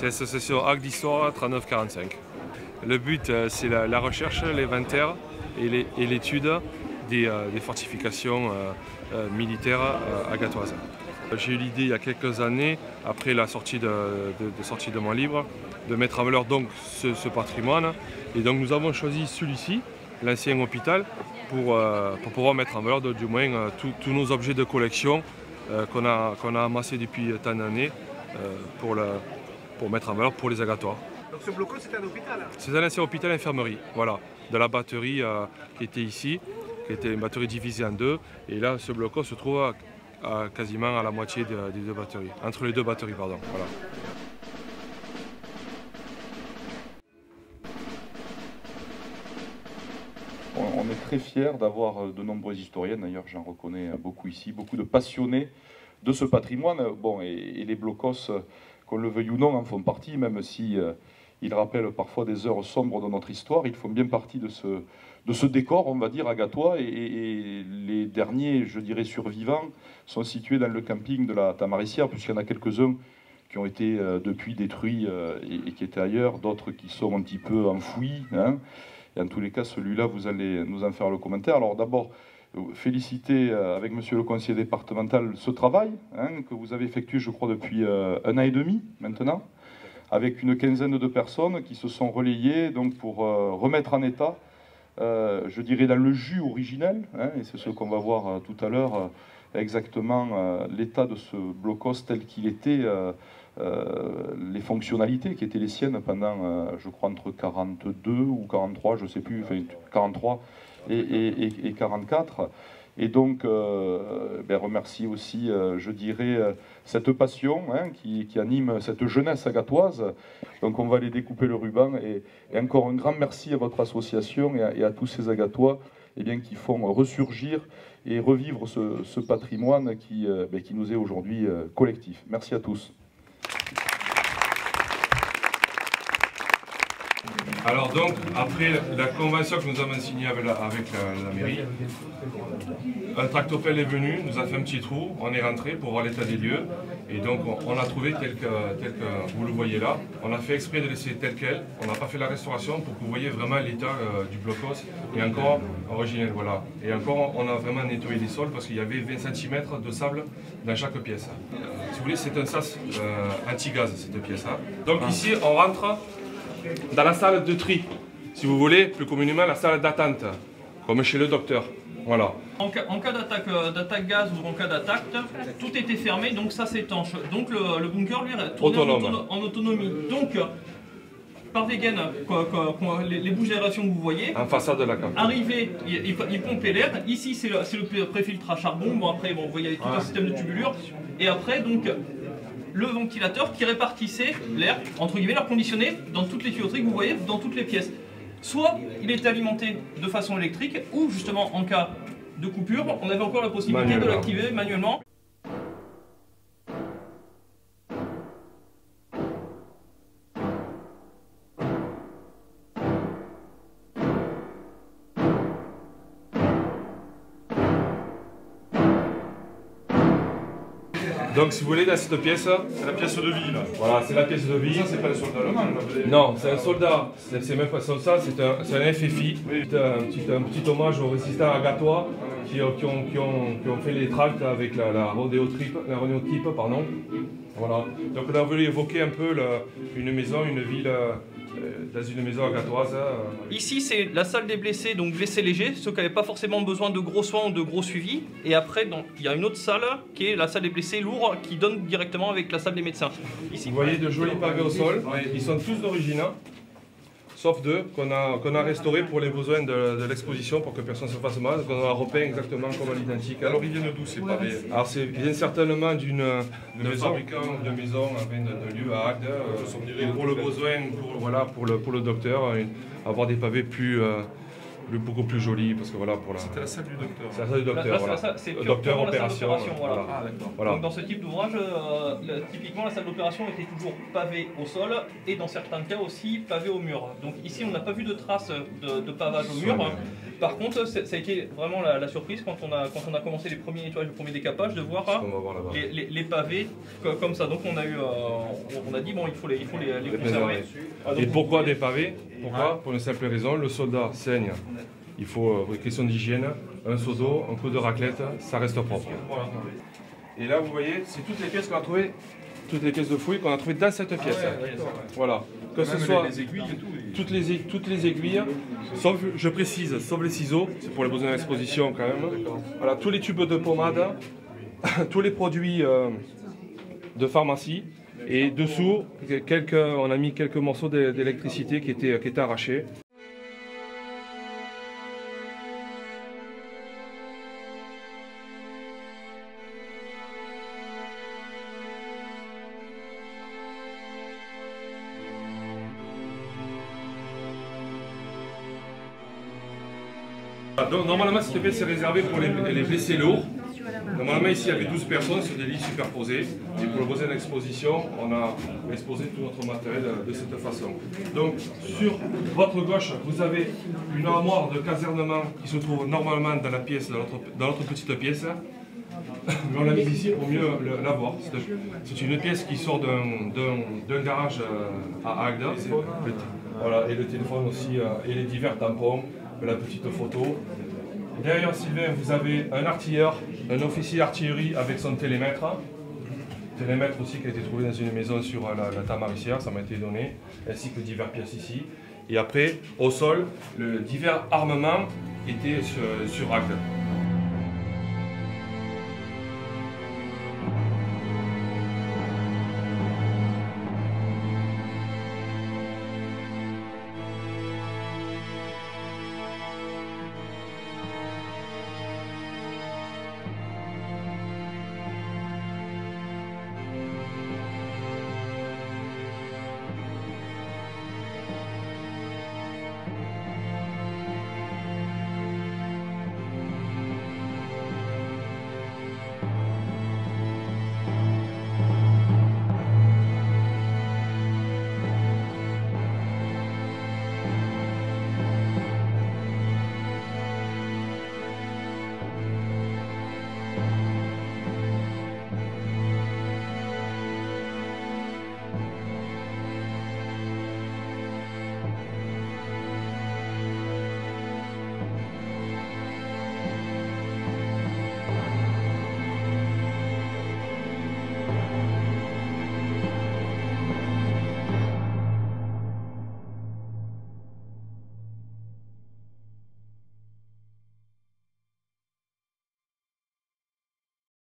C'est l'association Arc d'Histoire 3945. Le but, c'est la recherche, l'inventaire et l'étude des fortifications militaires agatoises. J'ai eu l'idée il y a quelques années, après la sortie de mon livre, de mettre en valeur donc ce patrimoine. Et donc nous avons choisi celui-ci, l'ancien hôpital, pour pouvoir mettre en valeur du moins tous nos objets de collection qu'on a amassés depuis tant d'années pour mettre en valeur pour les agatoires. Donc ce bloco, c'est un hôpital? C'est un ancien hôpital infirmerie, voilà, de la batterie qui était ici, qui était une batterie divisée en deux. Et là, ce bloco se trouve quasiment à la moitié des deux batteries, entre les deux batteries, pardon. Voilà. On est très fiers d'avoir de nombreux historiens, d'ailleurs j'en reconnais beaucoup ici, beaucoup de passionnés de ce patrimoine. Bon, et les blocos, qu'on le veuille ou non, en font partie, même si ils rappellent parfois des heures sombres de notre histoire. Ils font bien partie de ce décor, on va dire, agatois. Et les derniers, je dirais, survivants sont situés dans le camping de la Tamarissière, puisqu'il y en a quelques-uns qui ont été depuis détruits et qui étaient ailleurs, d'autres qui sont un petit peu enfouis, hein. Et en tous les cas, celui-là, vous allez nous en faire le commentaire. Alors d'abord, féliciter avec monsieur le conseiller départemental ce travail que vous avez effectué, je crois, depuis 1 an et demi maintenant, avec une quinzaine de personnes qui se sont relayées donc, pour remettre en état, je dirais, dans le jus originel, et c'est ce qu'on va voir tout à l'heure, exactement l'état de ce blocos tel qu'il était, les fonctionnalités qui étaient les siennes pendant, je crois, entre 42 ou 43, je ne sais plus, enfin 43 et 44. Et donc, remercier aussi, je dirais, cette passion qui anime cette jeunesse agatoise. Donc on va aller découper le ruban. Et encore un grand merci à votre association et à tous ces agatois qui font ressurgir et revivre ce patrimoine qui nous est aujourd'hui collectif. Merci à tous. Alors donc, après la convention que nous avons signée avec la mairie, un tractopelle est venu, nous a fait un petit trou, on est rentré pour voir l'état des lieux, et donc on a trouvé tel que vous le voyez là. On a fait exprès de laisser tel quel, on n'a pas fait la restauration pour que vous voyez vraiment l'état du blocos, et encore originel, voilà. Et encore, on a vraiment nettoyé les sols parce qu'il y avait 20 cm de sable dans chaque pièce. Si vous voulez, c'est un sas anti-gaz, cette pièce. Donc ici, on rentre dans la salle de tri, si vous voulez, plus communément la salle d'attente, comme chez le docteur. Voilà. En cas d'attaque gaz ou en cas d'attaque, tout était fermé, donc ça s'étanche. Donc le bunker, lui, tourne en autonomie. Donc, par des gaines, les bouches d'aération que vous voyez, en façade de la cave. Arrivé, il pompait l'air. Ici, c'est le préfiltre à charbon. Bon, après, vous voyez tout un système de tubulure. Et après, donc, le ventilateur qui répartissait l'air, entre guillemets, l'air conditionné dans toutes les tuyauteries que vous voyez, dans toutes les pièces. Soit il était alimenté de façon électrique, ou justement en cas de coupure, on avait encore la possibilité de l'activer manuellement. Donc si vous voulez, dans cette pièce, C'est la pièce de vie, là. voilà, c'est la pièce de vie. Ça, c'est pas le soldat allemand, là. Non, c'est un soldat, c'est même pas ça, c'est un FFI. Oui. Un petit hommage aux résistants agatois qui ont fait les tracts avec la rodéotype, pardon. Voilà. Donc on a voulu évoquer un peu une maison, une ville dans une maison agatoise. Ici, c'est la salle des blessés, donc blessés légers, ceux qui n'avaient pas forcément besoin de gros soins ou de gros suivis. Et après, il y a une autre salle qui est la salle des blessés lourds qui donne directement avec la salle des médecins. Ici. Vous voyez de jolis pavés au sol, ils sont tous d'origine, sauf deux qu'on a restaurés pour les besoins de l'exposition pour que personne ne se fasse mal, qu'on a repeint exactement comme à l'identique. Alors ils viennent d'où ces pavés? Alors ils viennent certainement d'une fabricant de maison, de lieu à Agde, et pour le besoin, pour le docteur, avoir des pavés beaucoup plus jolis, parce que voilà, pour la... C'était la salle du docteur. C'est la salle du docteur, voilà. C'est Le docteur opération. Voilà. Ah, d'accord. Voilà. Donc dans ce type d'ouvrage, typiquement la salle d'opération était toujours pavée au sol et dans certains cas aussi pavée au mur. Donc ici on n'a pas vu de traces de pavage au mur. Par contre, ça a été vraiment la surprise quand on a commencé les premiers nettoyages, le premier décapage, de voir On va voir là-bas. les pavés comme ça. Donc on a dit bon, il faut les conserver. Et pourquoi des pavés? Pourquoi? Pour une simple raison, le soldat saigne. Il faut, pour une question d'hygiène, un seau d'eau, un coup de raclette, ça reste propre. Voilà. Et là, vous voyez, c'est toutes les pièces qu'on a trouvées, toutes les pièces de fouille qu'on a trouvées dans cette pièce. Voilà. Que ce soit les aiguilles et tout. toutes les aiguilles, sauf, je précise, sauf les ciseaux, c'est pour les besoins d'exposition quand même. Voilà, tous les tubes de pommade, tous les produits de pharmacie. Et dessous, on a mis quelques morceaux d'électricité qui étaient arrachés. Donc, normalement, cette pièce est réservée pour les blessés lourds. Normalement, ici, il y avait 12 personnes sur des lits superposés. Et pour le besoin d'exposition, on a exposé tout notre matériel de cette façon. Donc, sur votre gauche, vous avez une armoire de casernement qui se trouve normalement dans la pièce, dans notre petite pièce. Mais on l'a mise ici pour mieux la voir. C'est une pièce qui sort d'un garage à Agde. Voilà, et le téléphone aussi, et les divers tampons, la petite photo. Derrière Sylvain, vous avez un artilleur, un officier d'artillerie avec son télémètre. Télémètre aussi qui a été trouvé dans une maison sur la Tamarissière, ça m'a été donné, ainsi que divers pièces ici. Et après, au sol, le divers armements étaient sur Agde.